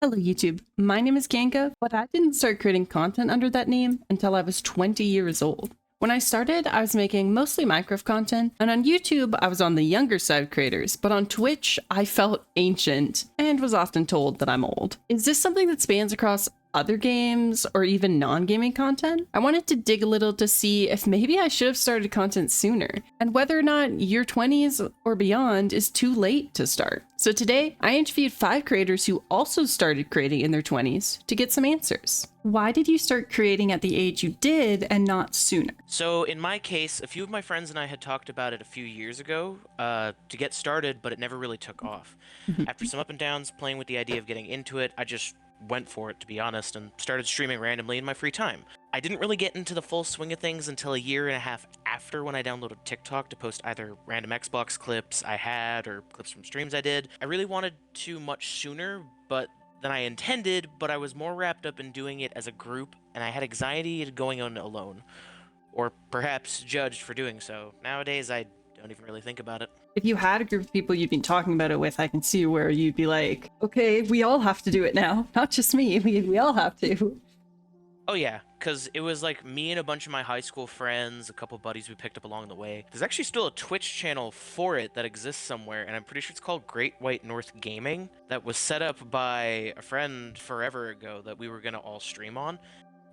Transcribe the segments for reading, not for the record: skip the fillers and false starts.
Hello, YouTube. My name is Kanka, but I didn't start creating content under that name until I was 20 years old. When I started, I was making mostly Minecraft content, and on YouTube, I was on the younger side of creators, but on Twitch, I felt ancient and was often told that I'm old. Is this something that spans across other games or even non-gaming content? I wanted to dig a little to see if maybe I should have started content sooner, and whether or not your 20s or beyond is too late to start. So today, I interviewed 5 creators who also started creating in their 20s to get some answers. Why did you start creating at the age you did and not sooner? So in my case, a few of my friends and I had talked about it a few years ago to get started, but it never really took off. After some up and downs, playing with the idea of getting into it, I just went for it, to be honest, and started streaming randomly in my free time. I didn't really get into the full swing of things until a year and a half after, when I downloaded TikTok to post either random Xbox clips I had or clips from streams I did. I really wanted to much sooner, than I intended, but I was more wrapped up in doing it as a group, and I had anxiety going on alone. Or perhaps judged for doing so. Nowadays, I don't even really think about it. If you had a group of people you'd been talking about it with, I can see where you'd be like, okay, we all have to do it now. Not just me, we all have to. Oh yeah, because it was like me and a bunch of my high school friends, a couple buddies we picked up along the way. There's actually still a Twitch channel for it that exists somewhere, and I'm pretty sure it's called Great White North Gaming, that was set up by a friend forever ago that we were going to all stream on.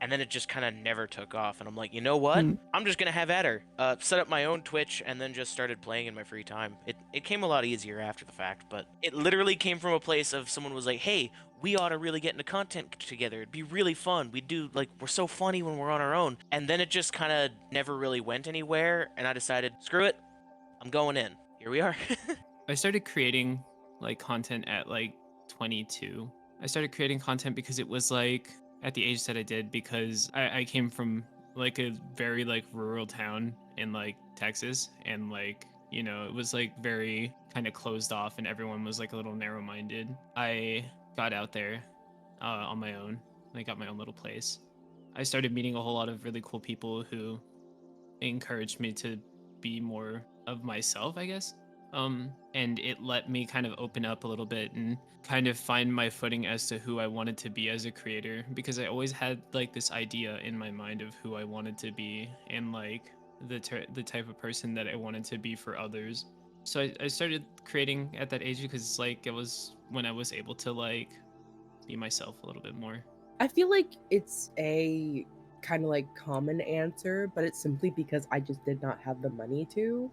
And then it just kind of never took off. And I'm like, you know what? I'm just going to have at her. Set up my own Twitch and then just started playing in my free time. It came a lot easier after the fact, but it literally came from a place of someone was like, hey, we ought to really get into content together. It'd be really fun. We're so funny when we're on our own. And then it just kind of never really went anywhere. And I decided, screw it, I'm going in. Here we are. I started creating content at 22. I started creating content because it was at the age that I did, because I came from a very rural town in Texas, and it was very kind of closed off, and everyone was a little narrow-minded. I got out there on my own. I got my own little place. I started meeting a whole lot of really cool people who encouraged me to be more of myself, I guess. And it let me kind of open up a little bit and kind of find my footing as to who I wanted to be as a creator, because I always had this idea in my mind of who I wanted to be, and the type of person that I wanted to be for others. So I started creating at that age because it was when I was able to be myself a little bit more. I feel like it's a kind of common answer, but it's simply because I just did not have the money to.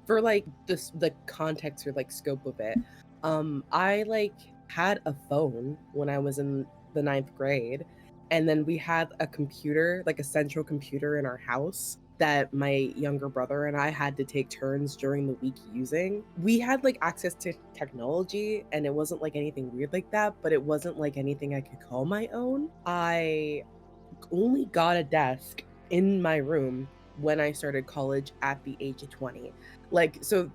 For the context or scope of it, I had a phone when I was in the 9th grade, and then we had a computer, a central computer in our house that my younger brother and I had to take turns during the week using. We had access to technology, and it wasn't anything weird like that, but it wasn't anything I could call my own. I only got a desk in my room when I started college at the age of 20. So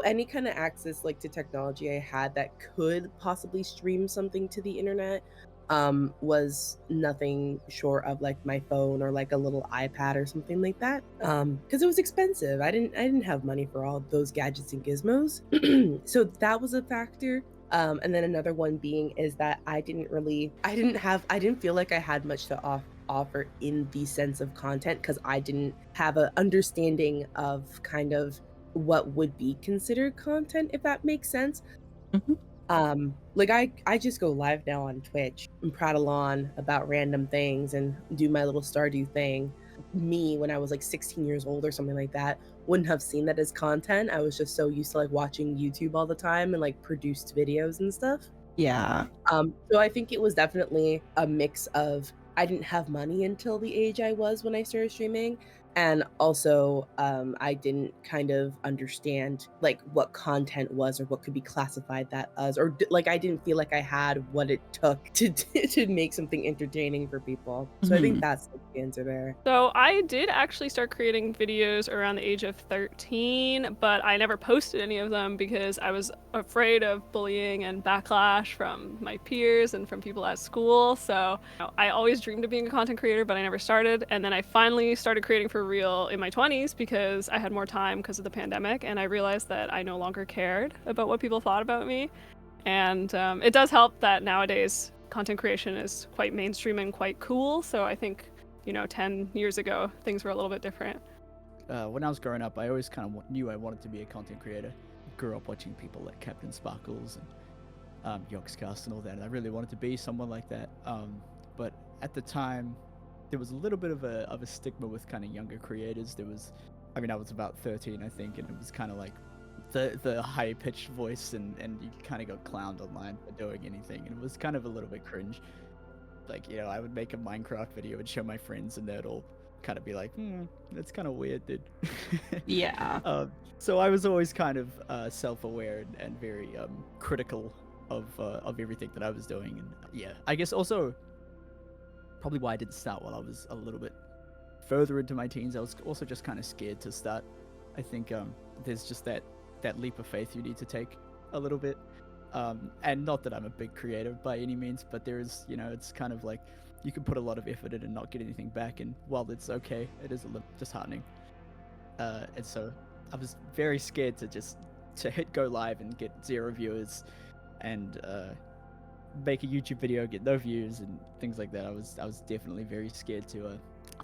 any kind of access to technology I had that could possibly stream something to the internet was nothing short of my phone or a little iPad or something like that, because it was expensive. I didn't have money for all those gadgets and gizmos. So that was a factor. And then another one being is that I didn't feel like I had much to offer in the sense of content, because I didn't have an understanding of kind of what would be considered content, if that makes sense. I just go live now on Twitch and prattle on about random things and do my little Stardew thing. Me, when I was 16 years old or something like that, wouldn't have seen that as content. I was just so used to watching YouTube all the time and produced videos and stuff. Yeah. So I think it was definitely a mix of, I didn't have money until the age I was when I started streaming, and also I didn't kind of understand what content was or what could be classified that as, or I didn't feel like I had what it took to make something entertaining for people. So I think that's the answer there. So I did actually start creating videos around the age of 13, but I never posted any of them because I was afraid of bullying and backlash from my peers and from people at school. So I always dreamed of being a content creator, but I never started. And then I finally started creating for real in my 20s because I had more time because of the pandemic, and I realized that I no longer cared about what people thought about me. And it does help that nowadays content creation is quite mainstream and quite cool. So I think, 10 years ago, things were a little bit different. When I was growing up, I always kind of knew I wanted to be a content creator. Grew up watching people like Captain Sparkles and Yogscast and all that, and I really wanted to be someone like that. But at the time, there was a little bit of a stigma with kind of younger creators. I was about 13, I think, and it was kind of like the high-pitched voice, and you kind of got clowned online for doing anything, and it was kind of a little bit cringe. Like, I would make a Minecraft video and show my friends, and they'd all kind of be like, that's kind of weird, dude. Yeah. So I was always kind of self-aware and very critical of everything that I was doing. And yeah, I guess also probably why I didn't start while I was a little bit further into my teens. I was also just kind of scared to start. I think there's just that leap of faith you need to take a little bit. And not that I'm a big creator by any means, but there is, it's kind of like you can put a lot of effort in and not get anything back. And while it's okay, it is a little disheartening. And so I was very scared to hit go live and get 0 viewers and make a YouTube video, get no views and things like that. I was definitely very scared to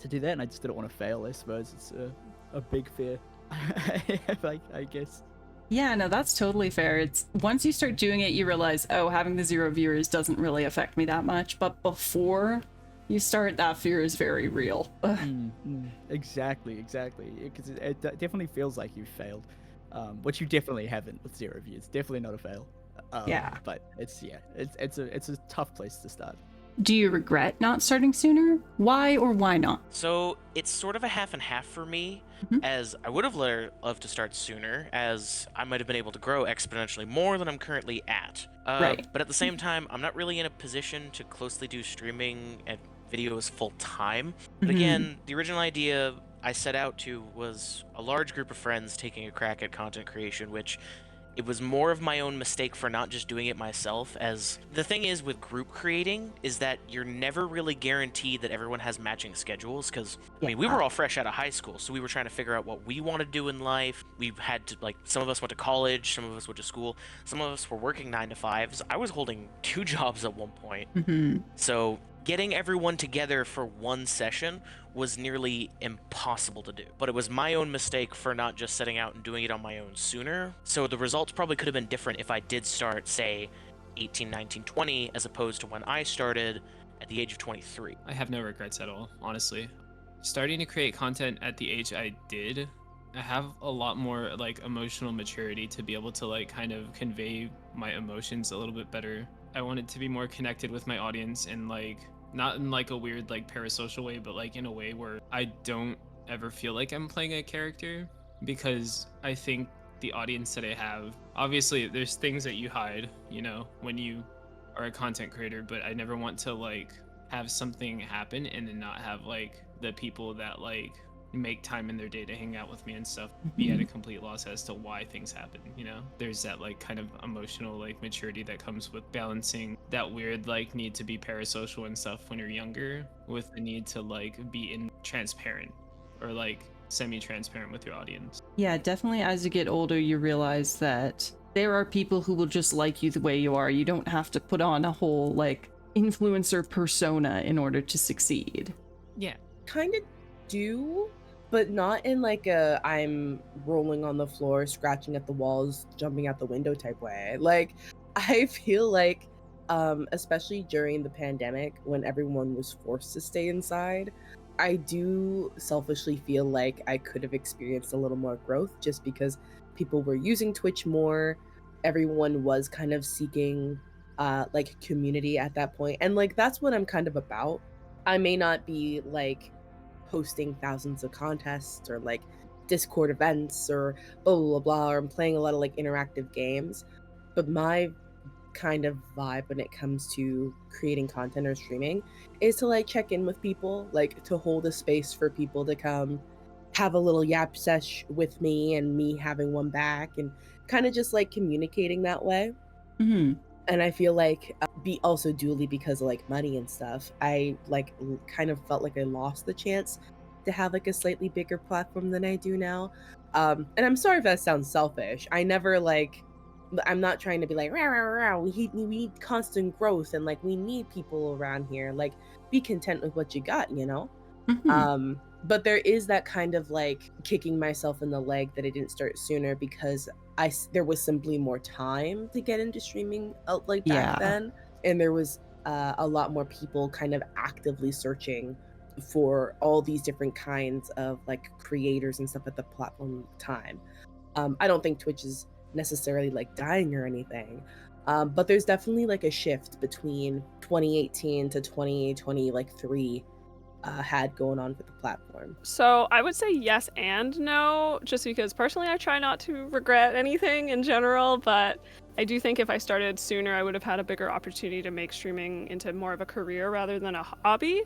do that, and I just didn't want to fail. I suppose it's a big fear. I guess. Yeah, no, that's totally fair. It's once you start doing it, you realize, oh, having the 0 viewers doesn't really affect me that much. But before you start, that fear is very real. Exactly. Because it definitely feels like you failed, which you definitely haven't with 0 views. Definitely not a fail. Yeah. But it's a tough place to start. Do you regret not starting sooner? Why or why not? So it's sort of a half and half for me, as I would have loved to start sooner, as I might have been able to grow exponentially more than I'm currently at. Right. But at the same time, I'm not really in a position to closely do streaming and videos full time. But again, the original idea I set out to was a large group of friends taking a crack at content creation, which it was more of my own mistake for not just doing it myself, as the thing is with group creating is that you're never really guaranteed that everyone has matching schedules, because we were all fresh out of high school, so we were trying to figure out what we want to do in life. We had to, some of us went to college, some of us went to school, some of us were working 9 to 5s. I was holding 2 jobs at one point. So getting everyone together for one session was nearly impossible to do. But it was my own mistake for not just setting out and doing it on my own sooner. So the results probably could have been different if I did start, say, 18, 19, 20, as opposed to when I started at the age of 23. I have no regrets at all, honestly. Starting to create content at the age I did, I have a lot more emotional maturity to be able to kind of convey my emotions a little bit better. I wanted to be more connected with my audience and not in a weird parasocial way, but in a way where I don't ever feel like I'm playing a character, because I think the audience that I have, obviously there's things that you hide, when you are a content creator, but I never want to have something happen and then not have the people that make time in their day to hang out with me and stuff be at a complete loss as to why things happen. There's that kind of emotional maturity that comes with balancing that weird need to be parasocial and stuff when you're younger with the need to be transparent or semi-transparent with your audience. Yeah, definitely as you get older, you realize that there are people who will just like you the way you are. You don't have to put on a whole influencer persona in order to succeed. Yeah. Kind of do, but not in a I'm rolling on the floor, scratching at the walls, jumping out the window type way. I feel especially during the pandemic when everyone was forced to stay inside, I do selfishly feel like I could have experienced a little more growth just because people were using Twitch more. Everyone was kind of seeking community at that point, and that's what I'm kind of about. I may not be hosting thousands of contests or Discord events or blah blah blah, or I'm playing a lot of interactive games, but my kind of vibe when it comes to creating content or streaming is to check in with people, to hold a space for people to come have a little yap sesh with me and me having one back, and kind of just communicating that way. And I feel be also dually because of money and stuff, I kind of felt I lost the chance to have a slightly bigger platform than I do now. And I'm sorry if that sounds selfish. I never I'm not trying to be like, rah, rah, rah, we need constant growth and like we need people around here. Like, be content with what you got, you know? Mhm. But there is that kind of like kicking myself in the leg that I didn't start sooner because there was simply more time to get into streaming like back Yeah. then, and there was a lot more people kind of actively searching for all these different kinds of like creators and stuff at the platform time. I don't think Twitch is necessarily like dying or anything. But there's definitely like a shift between 2018 to 2020, like three, had going on for the platform. So I would say yes and no, just because personally I try not to regret anything in general, but I do think if I started sooner, I would have had a bigger opportunity to make streaming into more of a career rather than a hobby.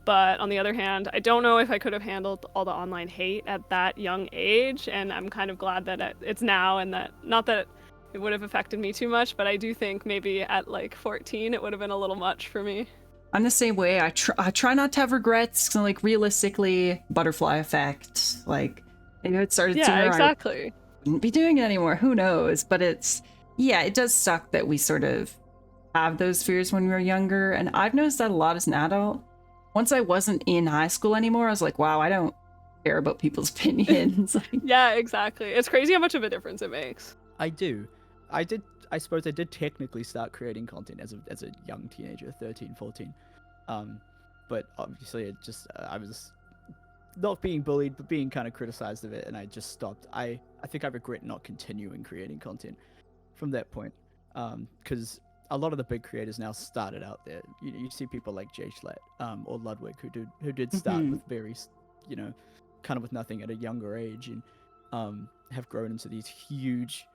But on the other hand, I don't know if I could have handled all the online hate at that young age, and I'm kind of glad that it's now, and that not that it would have affected me too much, but I do think maybe at like 14 it would have been a little much for me. I'm the same way. I try not to have regrets. 'Cause, like, realistically, butterfly effect. Like, if it started Yeah, sooner, exactly. I wouldn't be doing it anymore. Who knows? But yeah, it does suck that we sort of have those fears when we were younger. And I've noticed that a lot as an adult. Once I wasn't in high school anymore, I was like, wow, I don't care about people's opinions. Like, Yeah, exactly. It's crazy how much of a difference it makes. I do. I suppose I did technically start creating content as a young teenager, 13, 14. But obviously it just I was not being bullied, but being kind of criticized of it, and I just stopped. I think I regret not continuing creating content from that point, because a lot of the big creators now started out there. You see people like Jay Schlatt, or Ludwig, who did start Mhm. with very, you know, kind of with nothing at a younger age, and have grown into these huge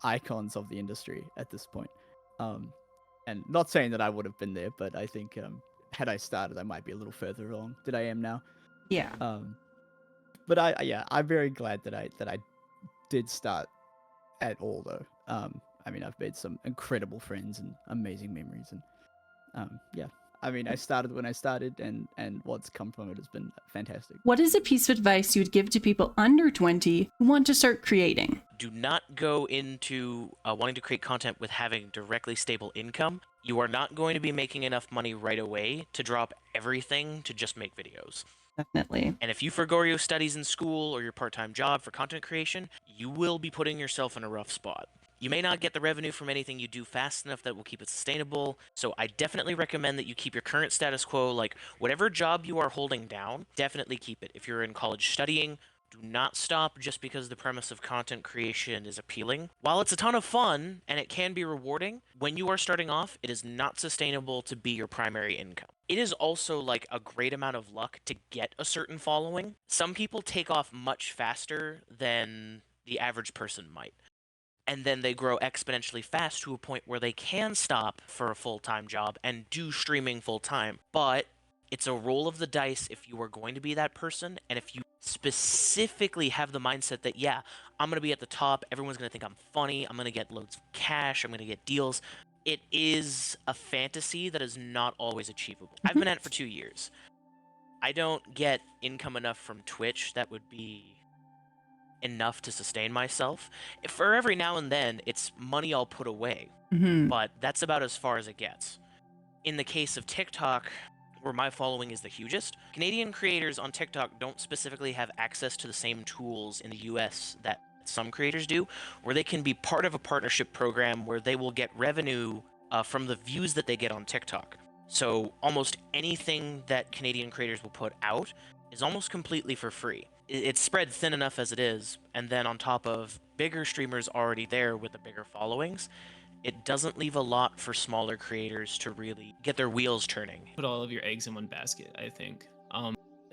icons of the industry at this point. And not saying that I would have been there, but I think had I started, I might be a little further along than I am now. yeah. But yeah, I'm very glad that I did start at all though. I mean, I've made some incredible friends and amazing memories, and yeah. I mean, I started when I started, and what's come from it has been fantastic. What is a piece of advice you would give to people under 20 who want to start creating? Do not go into wanting to create content with having directly stable income. You are not going to be making enough money right away to drop everything to just make videos. Definitely. And if you forgo your studies in school or your part-time job for content creation, you will be putting yourself in a rough spot. You may not get the revenue from anything you do fast enough that will keep it sustainable, so I definitely recommend that you keep your current status quo. Like, whatever job you are holding down, definitely keep it. If you're in college studying, do not stop just because the premise of content creation is appealing. While it's a ton of fun and it can be rewarding, when you are starting off, it is not sustainable to be your primary income. It is also like a great amount of luck to get a certain following. Some people take off much faster than the average person might. And then they grow exponentially fast to a point where they can stop for a full-time job and do streaming full-time. But it's a roll of the dice if you are going to be that person, and if you specifically have the mindset that, yeah, I'm going to be at the top, everyone's going to think I'm funny, I'm going to get loads of cash, I'm going to get deals. It is a fantasy that is not always achievable. I've been at it for 2 years. I don't get income enough from Twitch that would be enough to sustain myself. For every now and then, it's money I'll put away, Mhm. but that's about as far as it gets. In the case of TikTok, where my following is the hugest, Canadian creators on TikTok don't specifically have access to the same tools in the US that some creators do, where they can be part of a partnership program where they will get revenue from the views that they get on TikTok. So almost anything that Canadian creators will put out is almost completely for free. It's spread thin enough as it is, and then on top of bigger streamers already there with the bigger followings, it doesn't leave a lot for smaller creators to really get their wheels turning. Put all of your eggs in one basket, I think.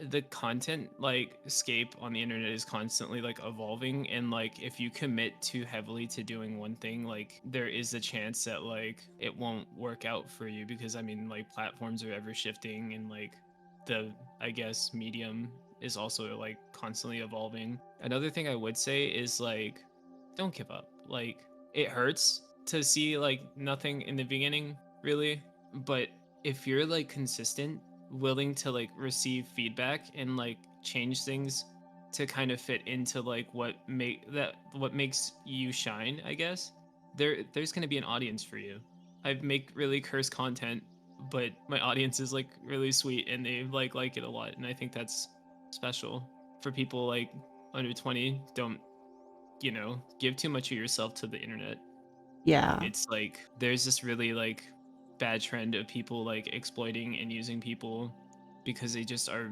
The content like scape on the internet is constantly like evolving, and like if you commit too heavily to doing one thing, like there is a chance that like it won't work out for you, because I mean like platforms are ever shifting, and like the I guess medium is also like constantly evolving. Another thing I would say is like don't give up. Like it hurts to see like nothing in the beginning really, but if you're like consistent, willing to like receive feedback and like change things to kind of fit into like what makes you shine, I guess. There's going to be an audience for you. I make really cursed content, but my audience is like really sweet and they like it a lot, and I think that's special. For people like under 20, don't, give too much of yourself to the internet. Yeah. It's like there's this really like bad trend of people like exploiting and using people because they just are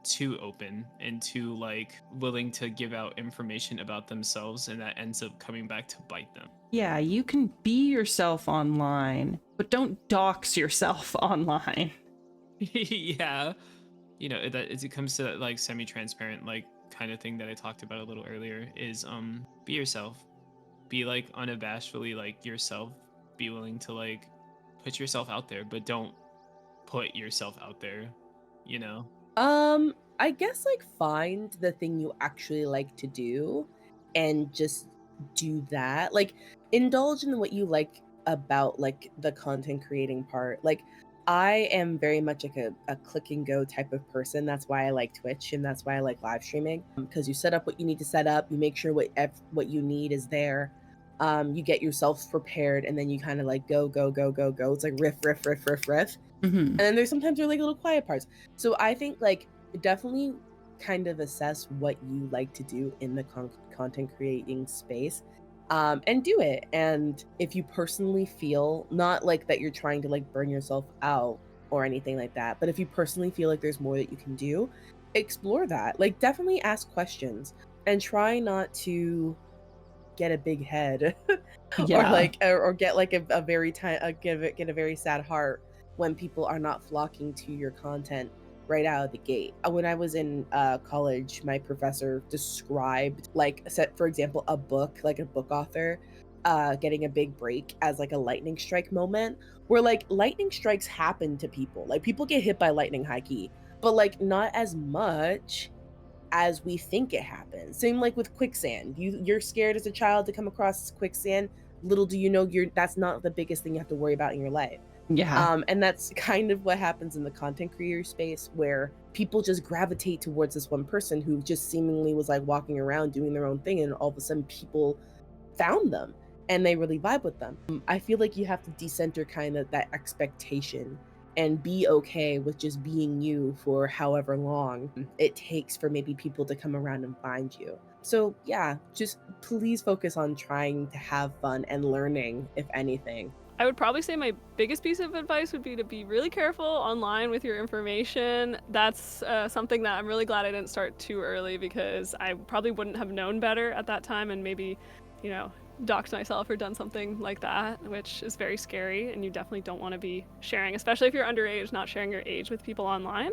too open and too like willing to give out information about themselves, and that ends up coming back to bite them. Yeah, you can be yourself online, but don't dox yourself online. Yeah, that as it comes to that like semi-transparent like kind of thing that I talked about a little earlier is be yourself, be like unabashedly like yourself, be willing to like put yourself out there, but don't put yourself out there, I guess like find the thing you actually like to do and just do that. Like indulge in what you like about like the content creating part. Like I am very much like a click and go type of person. That's why I like Twitch and that's why I like live streaming, because you set up what you need to set up, you make sure what you need is there. You get yourself prepared and then you kind of like go. It's like riff. And then there's sometimes there are like little quiet parts. So I think like definitely kind of assess what you like to do in the content creating space, and do it. And if you personally feel, not like that you're trying to like burn yourself out or anything like that, but if you personally feel like there's more that you can do, explore that. Like definitely ask questions and try not to get a big head Yeah. or like or get like a very get a very sad heart when people are not flocking to your content right out of the gate. When I was in college, my professor described like, for example, a book, like a book author getting a big break as like a lightning strike moment, where like lightning strikes happen to people. Like people get hit by lightning high key, but like not as much as we think it happens. Same like with quicksand. You're scared as a child to come across quicksand. Little do you know that's not the biggest thing you have to worry about in your life. Yeah. And that's kind of what happens in the content creator space, where people just gravitate towards this one person who just seemingly was like walking around doing their own thing, and all of a sudden people found them and they really vibe with them. I feel like you have to decenter kind of that expectation and be okay with just being you for however long it takes for maybe people to come around and find you. So yeah, just please focus on trying to have fun and learning, if anything. I would probably say my biggest piece of advice would be to be really careful online with your information. That's something that I'm really glad I didn't start too early, because I probably wouldn't have known better at that time and maybe, doxed myself or done something like that, which is very scary, and you definitely don't want to be sharing, especially if you're underage, not sharing your age with people online.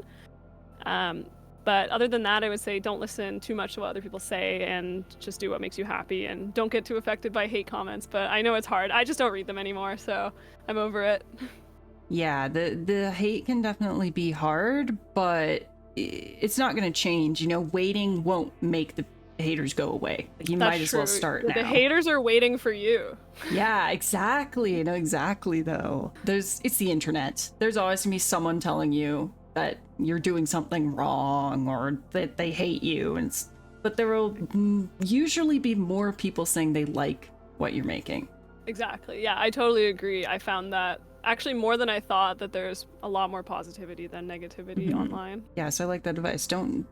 But other than that, I would say don't listen too much to what other people say and just do what makes you happy, and don't get too affected by hate comments. But I know it's hard. I just don't read them anymore, so I'm over it. Yeah, the hate can definitely be hard, but it's not going to change. Waiting won't make the haters go away. Like, you That's might as well true. start now. The haters are waiting for you. Yeah, exactly. No, exactly though. It's the internet. There's always gonna be someone telling you that you're doing something wrong or that they hate you, but there will usually be more people saying they like what you're making. Exactly. Yeah, I totally agree. I found that actually more than I thought, that there's a lot more positivity than negativity online. Yeah, so I like that advice. Don't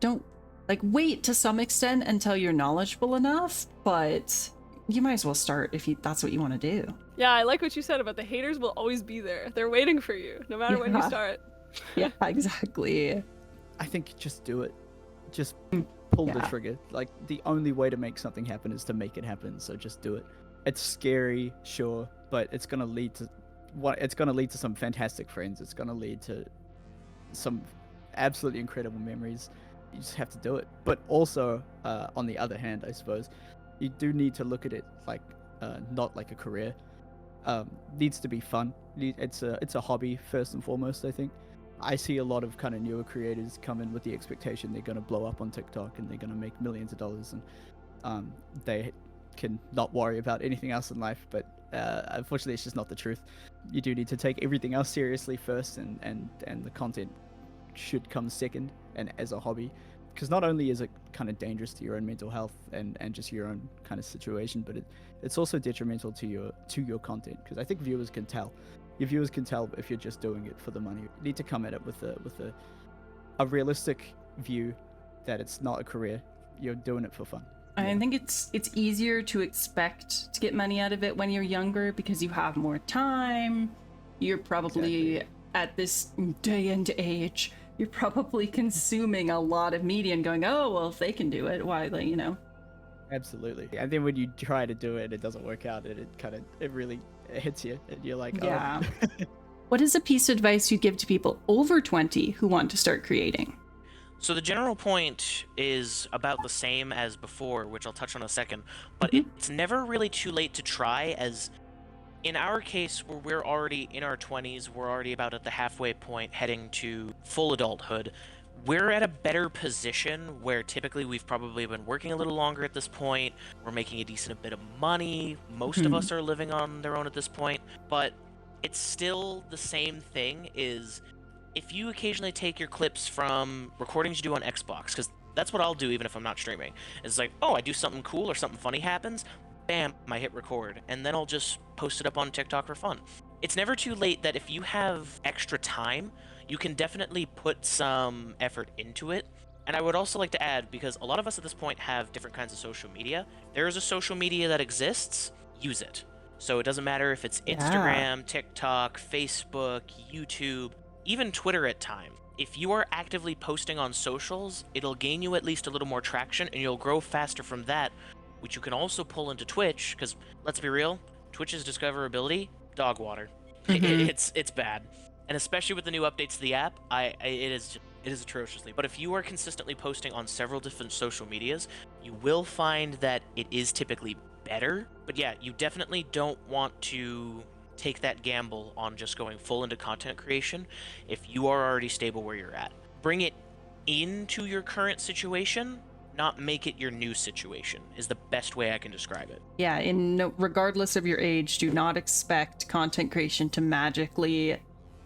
like wait to some extent until you're knowledgeable enough, but you might as well start if that's what you want to do. Yeah, I like what you said about the haters will always be there. They're waiting for you, no matter when you Yeah. start. Yeah, exactly. I think just do it. Just pull the Yeah. trigger. Like the only way to make something happen is to make it happen. So just do it. It's scary, sure, but it's gonna lead to it's gonna lead to some fantastic friends. It's gonna lead to some absolutely incredible memories. You just have to do it. But also, on the other hand, I suppose, you do need to look at it like not like a career. Needs to be fun. It's a hobby first and foremost, I think. I see a lot of kind of newer creators come in with the expectation they're going to blow up on TikTok and they're going to make millions of dollars, and they can not worry about anything else in life. But unfortunately, it's just not the truth. You do need to take everything else seriously first, and the content should come second and as a hobby, because not only is it kind of dangerous to your own mental health and just your own kind of situation, but it's also detrimental to your content, because I think viewers can tell. Your viewers can tell if you're just doing it for the money. You need to come at it with a realistic view that it's not a career. You're doing it for fun. I think it's easier to expect to get money out of it when you're younger because you have more time. You're probably at this day and age, you're probably consuming a lot of media and going, oh, well, if they can do it, why, like, you know? Absolutely. And then when you try to do it, it doesn't work out, and it really hits you, and you're like, Yeah. oh. What is a piece of advice you give to people over 20 who want to start creating? So the general point is about the same as before, which I'll touch on in a second, but it's never really too late to try, as in our case, where we're already in our 20s, we're already about at the halfway point heading to full adulthood. We're at a better position where typically we've probably been working a little longer at this point. We're making a decent bit of money. Most of us are living on their own at this point, but it's still the same thing. Is if you occasionally take your clips from recordings you do on Xbox, because that's what I'll do even if I'm not streaming. It's like, oh, I do something cool or something funny happens, bam, I hit record, and then I'll just post it up on TikTok for fun. It's never too late that if you have extra time, you can definitely put some effort into it. And I would also like to add, because a lot of us at this point have different kinds of social media, there is a social media that exists, use it. So it doesn't matter if it's Instagram, TikTok, Facebook, YouTube, even Twitter at times. If you are actively posting on socials, it'll gain you at least a little more traction, and you'll grow faster from that, which you can also pull into Twitch, because let's be real, Twitch's discoverability, dog water. It's bad. And especially with the new updates to the app, it is atrociously. But if you are consistently posting on several different social medias, you will find that it is typically better. But yeah, you definitely don't want to take that gamble on just going full into content creation if you are already stable where you're at. Bring it into your current situation, not make it your new situation, is the best way I can describe it. Yeah, regardless of your age, do not expect content creation to magically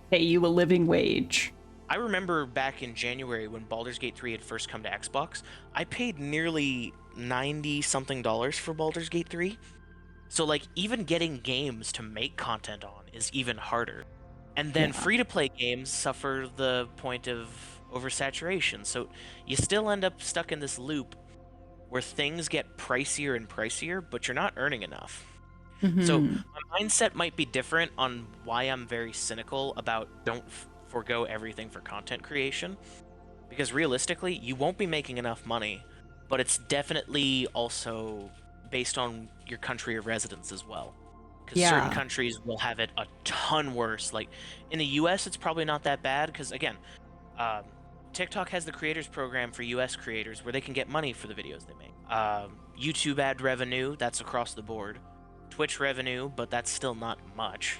pay you a living wage. I remember back in January when Baldur's Gate 3 had first come to Xbox, I paid nearly $90-something for Baldur's Gate 3. So, like, even getting games to make content on is even harder. And then free-to-play games suffer the point of oversaturation. So you still end up stuck in this loop where things get pricier and pricier, but you're not earning enough. So my mindset might be different on why I'm very cynical about don't forego everything for content creation. Because realistically, you won't be making enough money, but it's definitely also based on your country of residence as well. Because certain countries will have it a ton worse. Like in the US, it's probably not that bad because, again, TikTok has the creators program for US creators where they can get money for the videos they make. YouTube ad revenue, that's across the board. Twitch revenue, but that's still not much.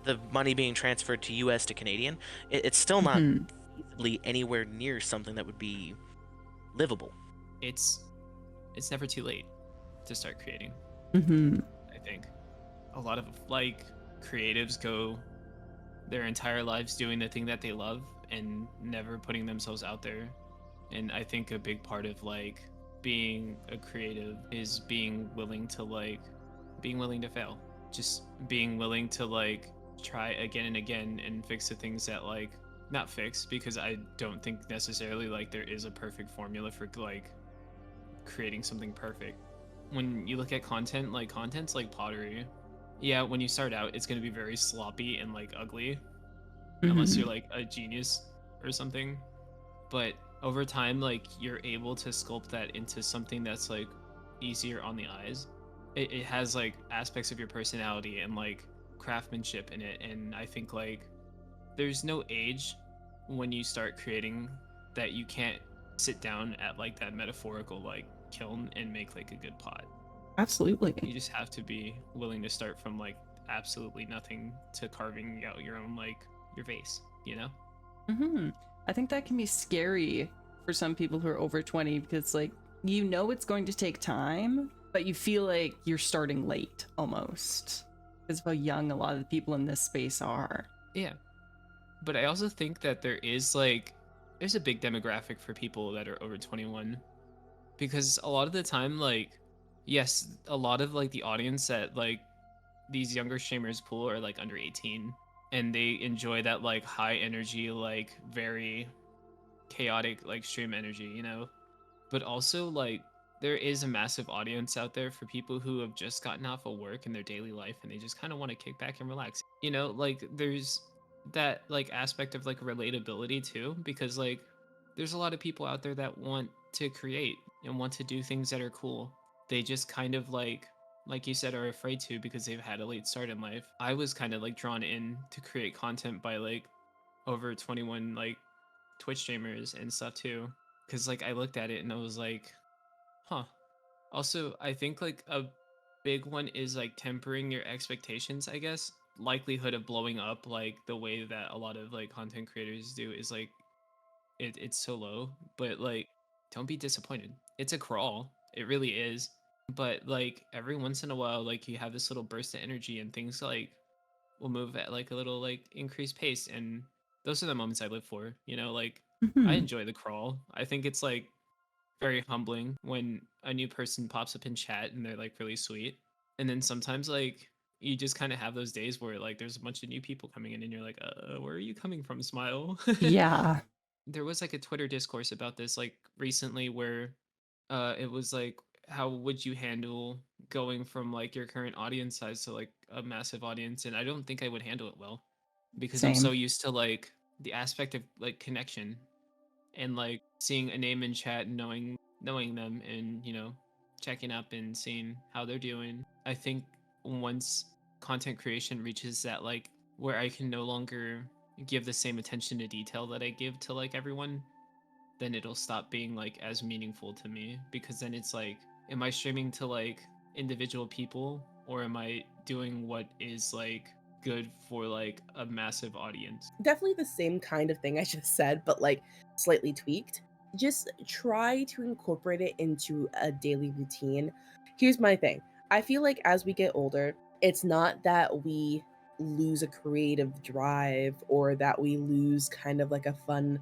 The money being transferred to US to Canadian, it's still not feasibly anywhere near something that would be livable. It's never too late to start creating. I think a lot of like creatives go their entire lives doing the thing that they love and never putting themselves out there. And I think a big part of like being a creative is being willing to fail, just being willing to like try again and again and fix the things that like not fix, because I don't think necessarily like there is a perfect formula for like creating something perfect. When you look at content, like content's like pottery. Yeah, when you start out, it's going to be very sloppy and like ugly, unless you're like a genius or something. But over time, like you're able to sculpt that into something that's like easier on the eyes. It has like aspects of your personality and like craftsmanship in it. And I think like there's no age when you start creating that you can't sit down at like that metaphorical like kiln and make like a good pot. Absolutely. You just have to be willing to start from like absolutely nothing to carving out your own like your vase, you know? I think that can be scary for some people who are over 20 because like you know it's going to take time, but you feel like you're starting late almost because of how young a lot of the people in this space are. Yeah. But I also think that there is like there's a big demographic for people that are over 21, because a lot of the time, like, yes, a lot of like the audience that like these younger streamers pool are like under 18, and they enjoy that like high energy, like very chaotic like stream energy, you know. But also like there is a massive audience out there for people who have just gotten off of work in their daily life and they just kind of want to kick back and relax, you know. Like there's that like aspect of like relatability too, because like there's a lot of people out there that want to create and want to do things that are cool. They just kind of like you said, are afraid to because they've had a late start in life. I was kind of like drawn in to create content by like over 21 like Twitch streamers and stuff too, because like I looked at it and I was like, huh. Also, I think like a big one is like tempering your expectations, I guess. Likelihood of blowing up like the way that a lot of like content creators do is like it's so low, but like don't be disappointed. It's a crawl. It really is. But like every once in a while, like you have this little burst of energy and things like will move at like a little like increased pace, and those are the moments I live for, you know. Like I Mhm. enjoy the crawl. I think it's like very humbling when a new person pops up in chat and they're like really sweet. And then sometimes like you just kind of have those days where like there's a bunch of new people coming in and you're like, where are you coming from, Smile? Yeah. There was like a Twitter discourse about this like recently where it was like, how would you handle going from like your current audience size to like a massive audience? And I don't think I would handle it well, because I'm so Same. used to like the aspect of like connection and like seeing a name in chat and knowing them, and you know, checking up and seeing how they're doing. I think once content creation reaches that like where I can no longer give the same attention to detail that I give to like everyone, then it'll stop being like as meaningful to me, because then it's like, am I streaming to like individual people, or am I doing what is like good for like a massive audience? Definitely the same kind of thing I just said, but like slightly tweaked. Just try to incorporate it into a daily routine. Here's my thing. I feel like as we get older, it's not that we lose a creative drive or that we lose kind of like a fun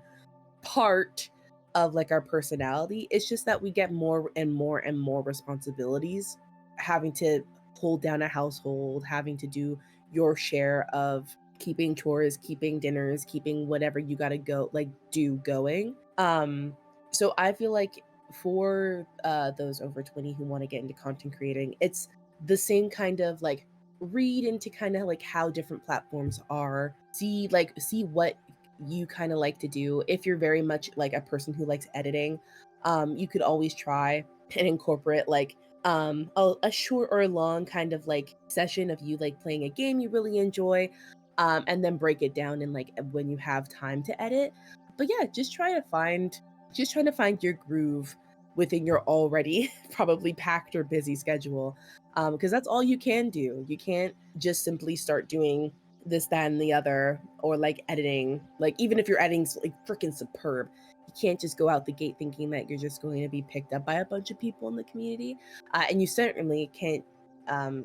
part of like our personality. It's just that we get more and more and more responsibilities, having to hold down a household, having to do your share of keeping chores, keeping dinners, keeping whatever you got to go like do going. So I feel like for those over 20 who want to get into content creating, it's the same kind of like read into kind of like how different platforms are, see what you kind of like to do. If you're very much like a person who likes editing, you could always try and incorporate like a short or long kind of like session of you like playing a game you really enjoy, and then break it down in like when you have time to edit. But yeah, just trying to find your groove within your already probably packed or busy schedule, because that's all you can do. You can't just simply start doing this, that, and the other, or like editing. Like even if your editing's like freaking superb, you can't just go out the gate thinking that you're just going to be picked up by a bunch of people in the community, and you certainly can't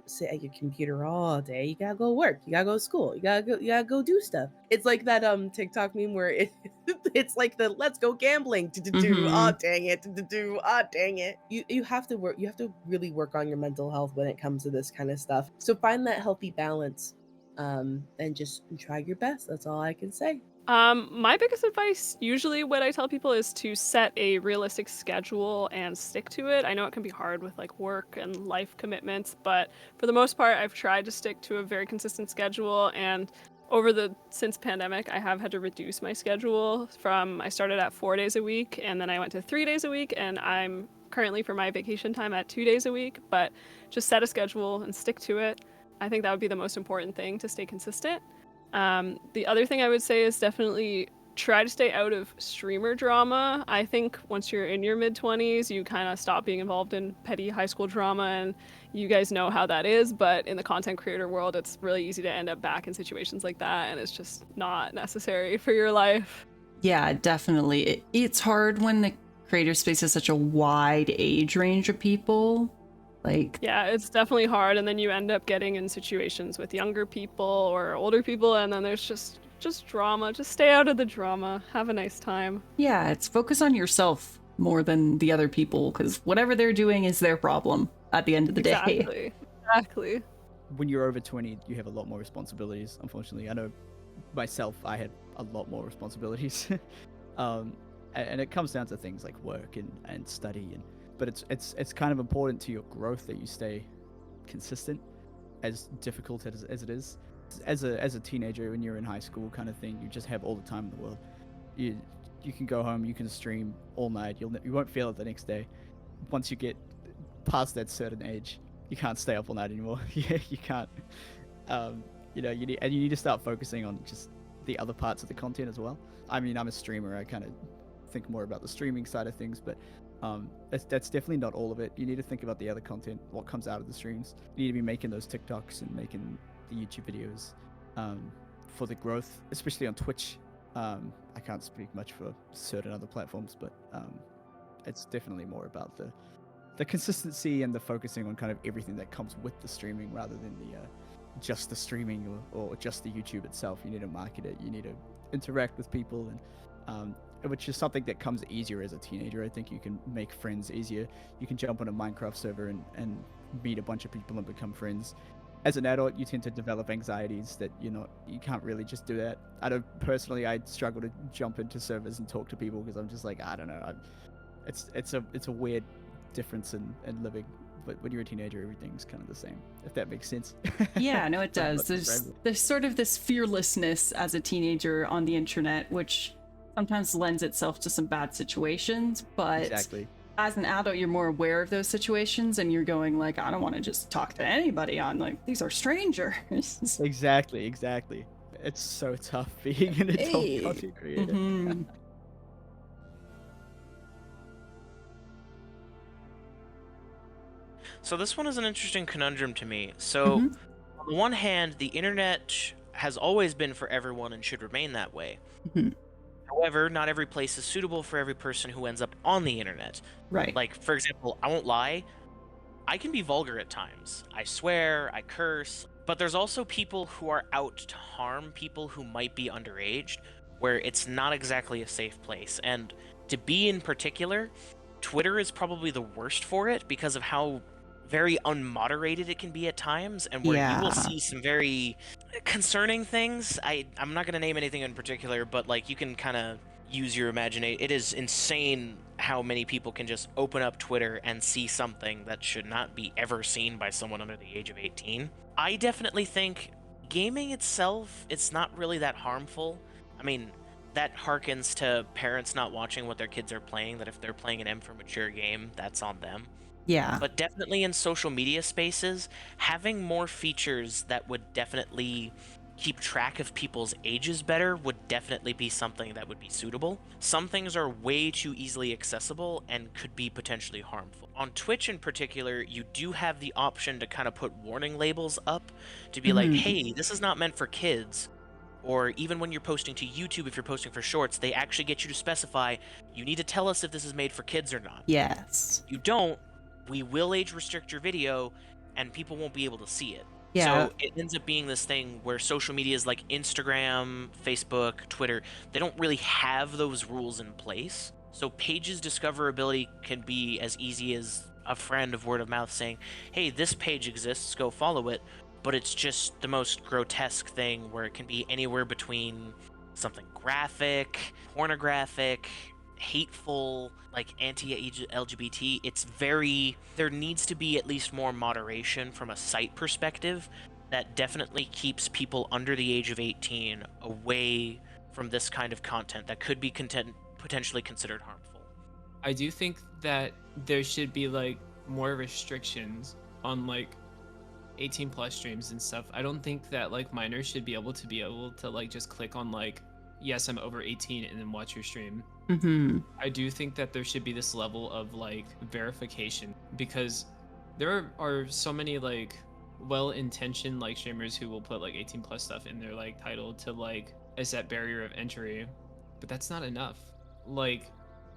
sit at your computer all day. You gotta go work. You gotta go to school. You gotta go do stuff. It's like that TikTok meme where it's like the let's go gambling. Oh Mhm. dang it. Oh dang it. You have to work. You have to really work on your mental health when it comes to this kind of stuff. So find that healthy balance, and just try your best. That's all I can say. My biggest advice, usually what I tell people, is to set a realistic schedule and stick to it. I know it can be hard with like work and life commitments, but for the most part, I've tried to stick to a very consistent schedule. And since pandemic, I have had to reduce my schedule from, I started at 4 days a week and then I went to 3 days a week, and I'm currently for my vacation time at 2 days a week. But just set a schedule and stick to it. I think that would be the most important thing, to stay consistent. The other thing I would say is definitely try to stay out of streamer drama. I think once you're in your mid-20s, you kind of stop being involved in petty high school drama, and you guys know how that is. But in the content creator world, it's really easy to end up back in situations like that, and it's just not necessary for your life. Yeah, definitely. It's hard when the creator space is such a wide age range of people. Like, Yeah, it's definitely hard, and then you end up getting in situations with younger people or older people, and then there's just just drama. Just stay out of the drama. Have a nice time. Yeah, it's focus on yourself more than the other people, because whatever they're doing is their problem at the end of the day. Exactly. When you're over 20, you have a lot more responsibilities. Unfortunately, I know myself, I had a lot more responsibilities. And it comes down to things like work and study, but it's kind of important to your growth that you stay consistent, as difficult as it is. As a teenager, when you're in high school kind of thing, you just have all the time in the world. You can go home, you can stream all night, you won't feel it the next day. Once you get past that certain age, you can't stay up all night anymore. Yeah, you can't. You need to start focusing on just the other parts of the content as well. I mean, I'm a streamer. I kind of think more about the streaming side of things, but that's definitely not all of it. You need to think about the other content, what comes out of the streams. You need to be making those TikToks and making the YouTube videos for the growth, especially on Twitch. I can't speak much for certain other platforms, but it's definitely more about the consistency and the focusing on kind of everything that comes with the streaming rather than just the streaming or just the YouTube itself. You need to market it. You need to interact with people, and which is something that comes easier as a teenager. I think you can make friends easier. You can jump on a Minecraft server and meet a bunch of people and become friends. As an adult, you tend to develop anxieties that you can't really just do that. I know personally, I struggle to jump into servers and talk to people because I'm just like, I don't know. It's a weird difference in living. But when you're a teenager, everything's kind of the same, if that makes sense. Yeah, no, it does. There's sort of this fearlessness as a teenager on the internet, which sometimes lends itself to some bad situations, but Exactly. as an adult, you're more aware of those situations, and you're going like, I don't want to just talk to anybody on, like, these are strangers. Exactly. It's so tough being an adult Hey. content creator. Mhm. So this one is an interesting conundrum to me. So, Mhm. on the one hand, the internet has always been for everyone and should remain that way. Mhm. However, not every place is suitable for every person who ends up on the internet. Right. Like, for example, I won't lie, I can be vulgar at times. I swear, I curse, but there's also people who are out to harm people who might be underage, where it's not exactly a safe place. And to be in particular, Twitter is probably the worst for it because of how very unmoderated it can be at times, and where you will Yeah. see some very concerning things. I'm not going to name anything in particular, but like you can kind of use your imagination. It is insane how many people can just open up Twitter and see something that should not be ever seen by someone under the age of 18. I definitely think gaming itself, it's not really that harmful. I mean, that harkens to parents not watching what their kids are playing, that if they're playing an M for mature game, that's on them. Yeah. But definitely in social media spaces, having more features that would definitely keep track of people's ages better would definitely be something that would be suitable. Some things are way too easily accessible and could be potentially harmful. On Twitch in particular, you do have the option to kind of put warning labels up to be like, Mhm. hey, this is not meant for kids. Or even when you're posting to YouTube, if you're posting for shorts, they actually get you to specify, you need to tell us if this is made for kids or not. Yes. If you don't, we will age restrict your video and people won't be able to see it. Yeah. So it ends up being this thing where social medias like Instagram, Facebook, Twitter, they don't really have those rules in place. So pages discoverability can be as easy as a friend of word of mouth saying, hey, this page exists, go follow it. But it's just the most grotesque thing where it can be anywhere between something graphic, pornographic, hateful, like anti-LGBT. There needs to be at least more moderation from a site perspective that definitely keeps people under the age of 18 away from this kind of content that could be potentially considered harmful. I do think that there should be like more restrictions on like 18 plus streams and stuff. I don't think that like minors should be able to like just click on like, yes, I'm over 18 and then watch your stream. Mm-hmm. I do think that there should be this level of like verification, because there are so many like well-intentioned like streamers who will put like 18 plus stuff in their like title to like as that barrier of entry, but that's not enough. Like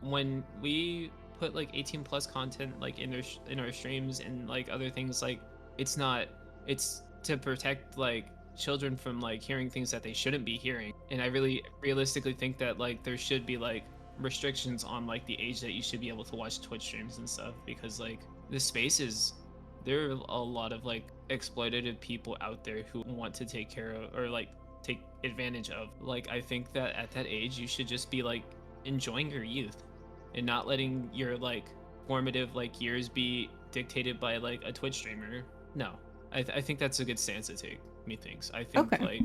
when we put like 18 plus content like in our streams and like other things, like it's to protect like children from like hearing things that they shouldn't be hearing. And I really realistically think that like there should be like restrictions on like the age that you should be able to watch Twitch streams and stuff, because like the space is, there are a lot of like exploitative people out there who want to take care of or like take advantage of. Like I think that at that age you should just be like enjoying your youth and not letting your like formative like years be dictated by like a Twitch streamer. No, I think that's a good stance to take, methinks. I think Okay. like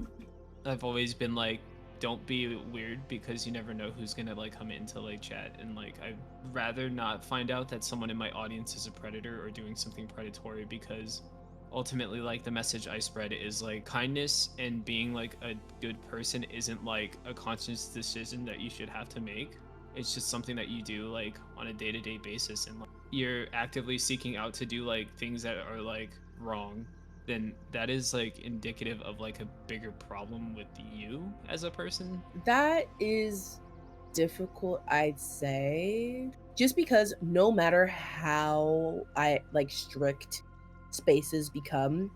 I've always been like, don't be weird, because you never know who's gonna like come into like chat, and like I'd rather not find out that someone in my audience is a predator or doing something predatory, because ultimately like the message I spread is like kindness and being like a good person isn't like a conscious decision that you should have to make. It's just something that you do like on a day-to-day basis, and like, you're actively seeking out to do like things that are like wrong, then that is like indicative of like a bigger problem with you as a person. That is difficult, I'd say. Just because no matter how strict spaces become,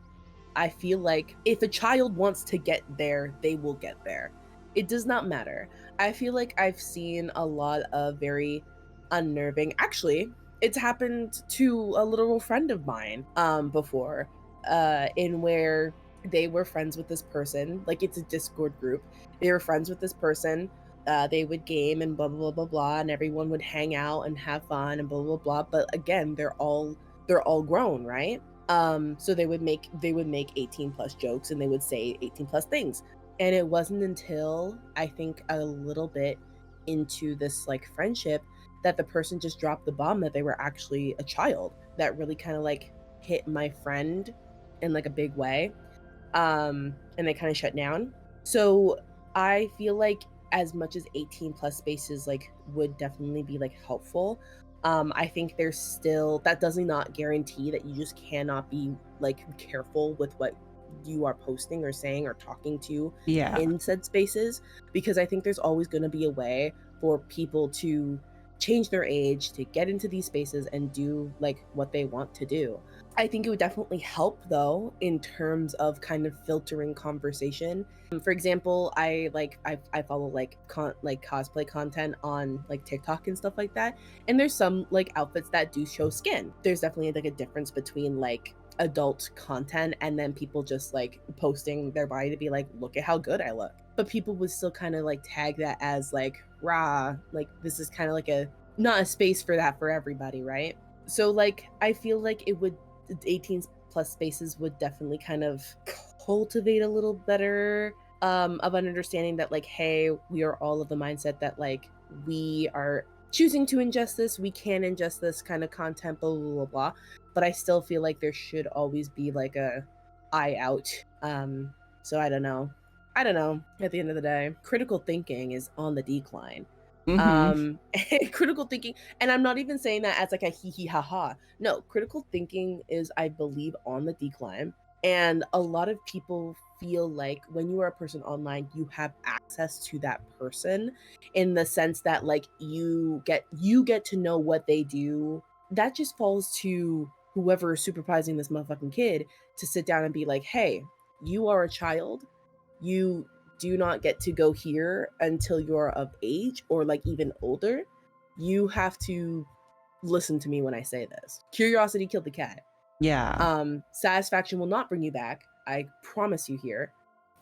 I feel like if a child wants to get there, they will get there. It does not matter. I feel like I've seen a lot of very unnerving, actually, it's happened to a literal friend of mine before, in where they were friends with this person, like it's a Discord group. They were friends with this person. They would game and blah blah blah blah, and everyone would hang out and have fun and blah blah blah. But again, they're all grown, right? So they would make 18 plus jokes, and they would say 18 plus things. And it wasn't until I think a little bit into this like friendship that the person just dropped the bomb that they were actually a child. That really kind of like hit my friend in like a big way. And they kind of shut down. So I feel like as much as 18 plus spaces like would definitely be like helpful, I think there's still, that does not guarantee that you just cannot be like careful with what you are posting or saying or talking to Yeah. in said spaces, because I think there's always going to be a way for people to change their age to get into these spaces and do like what they want to do. I think it would definitely help though in terms of kind of filtering conversation. For example, I follow like cosplay content on like TikTok and stuff like that, and there's some like outfits that do show skin. There's definitely like a difference between like adult content and then people just like posting their body to be like, look at how good I look. But people would still kind of like tag that as like rah, like this is kind of like a not a space for that for everybody, right? So like I feel like it would 18 plus spaces would definitely kind of cultivate a little better of an understanding that like, hey, we are all of the mindset that like we are choosing to ingest this, we can ingest this kind of content, blah blah blah blah. But I still feel like there should always be like a eye out. So I don't know. At the end of the day, critical thinking is on the decline. Mhm. Critical thinking, and I'm not even saying that as like a hee hee ha ha. No, critical thinking is, I believe, on the decline. And a lot of people feel like when you are a person online, you have access to that person in the sense that like you get to know what they do. That just falls to whoever is supervising this motherfucking kid to sit down and be like, hey, you are a child. You do not get to go here until you're of age or like even older. You have to listen to me when I say this. Curiosity killed the cat. Yeah. Satisfaction will not bring you back. I promise you here.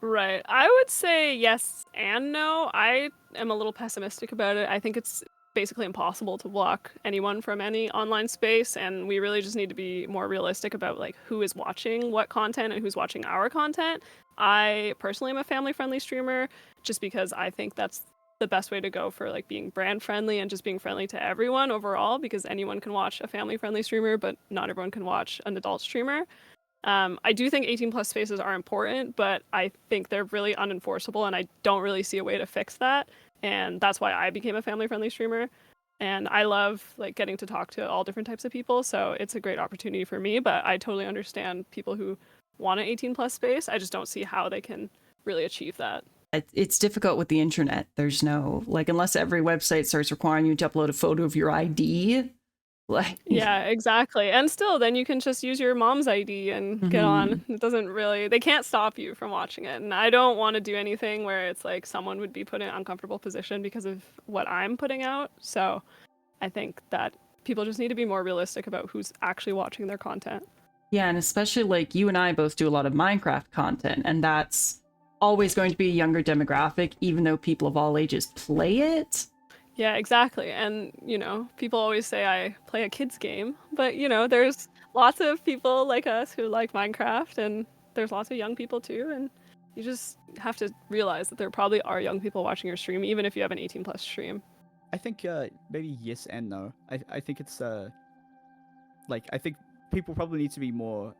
Right. I would say yes and no. I am a little pessimistic about it. I think it's basically impossible to block anyone from any online space, and we really just need to be more realistic about like who is watching what content and who's watching our content. I personally am a family-friendly streamer just because I think that's the best way to go for like being brand friendly and just being friendly to everyone overall, because anyone can watch a family-friendly streamer, but not everyone can watch an adult streamer. I do think 18 plus spaces are important, but I think they're really unenforceable, and I don't really see a way to fix that. And that's why I became a family-friendly streamer. And I love like getting to talk to all different types of people, so it's a great opportunity for me. But I totally understand people who want an 18 plus space. I just don't see how they can really achieve that. It's difficult with the internet. There's no, like, unless every website starts requiring you to upload a photo of your ID, Like, Yeah, exactly. And still, then you can just use your mom's ID and get on. It doesn't really, they can't stop you from watching it. And I don't want to do anything where it's like someone would be put in an uncomfortable position because of what I'm putting out. So I think that people just need to be more realistic about who's actually watching their content. yeah, and especially like you and I both do a lot of Minecraft content, and that's always going to be a younger demographic, even though people of all ages play it. Yeah, exactly. And, people always say I play a kid's game, but, there's lots of people like us who like Minecraft, and there's lots of young people too. And you just have to realize that there probably are young people watching your stream, even if you have an 18 plus stream. I think maybe yes and no. I think it's I think people probably need to be more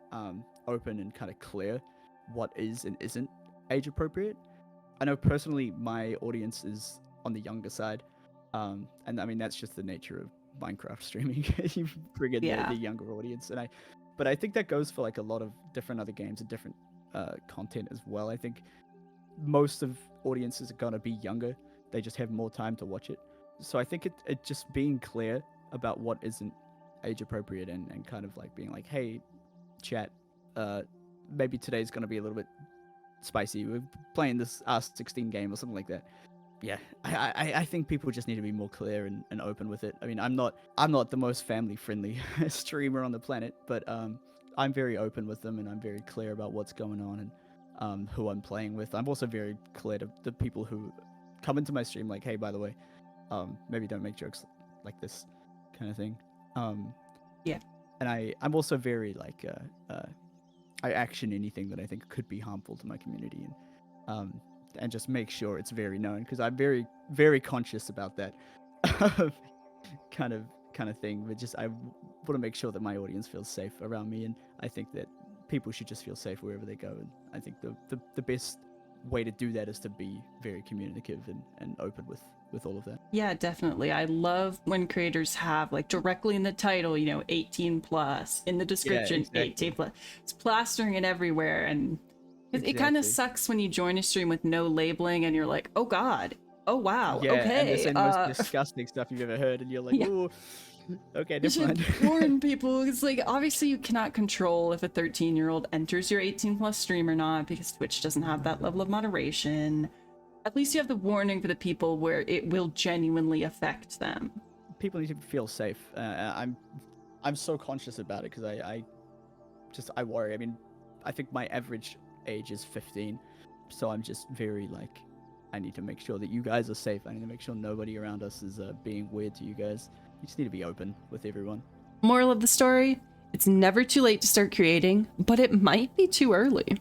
open and kind of clear what is and isn't age appropriate. I know personally my audience is on the younger side, and I mean that's just the nature of Minecraft streaming. You bring in Yeah. the younger audience, but I think that goes for like a lot of different other games and different content as well. I think most of audiences are gonna be younger. They just have more time to watch it. So I think it just being clear about what isn't age appropriate and kind of like being like, hey, chat, maybe today's gonna be a little bit spicy. We're playing this R16 game or something like that. Yeah, I think people just need to be more clear and open with it. I mean, I'm not the most family friendly streamer on the planet, but I'm very open with them and I'm very clear about what's going on and who I'm playing with. I'm also very clear to the people who come into my stream like, hey, by the way, maybe don't make jokes like this kind of thing. Yeah. And I'm also very like I action anything that I think could be harmful to my community and just make sure it's very known because I'm very, very conscious about that kind of thing. But just I want to make sure that my audience feels safe around me, and I think that people should just feel safe wherever they go. And I think the best way to do that is to be very communicative and open with all of that. Yeah, definitely. I love when creators have like directly in the title, 18 plus, in the description, exactly. 18 plus. It's plastering it everywhere. And it kind of Exactly. sucks when you join a stream with no labeling and you're like, oh God, oh wow, Yeah, and okay. they're saying the most disgusting stuff you've ever heard, and you're like, Yeah. ooh, okay, You never should mind. warn people. It's like, obviously you cannot control if a 13-year-old enters your 18 plus stream or not because Twitch doesn't have that level of moderation. At least you have the warning for the people where it will genuinely affect them. People need to feel safe. I'm so conscious about it because I worry. I mean, I think my average age is 15, so I'm just very like, I need to make sure that you guys are safe. I need to make sure nobody around us is being weird to you guys. You just need to be open with everyone. Moral of the story, it's never too late to start creating, but it might be too early.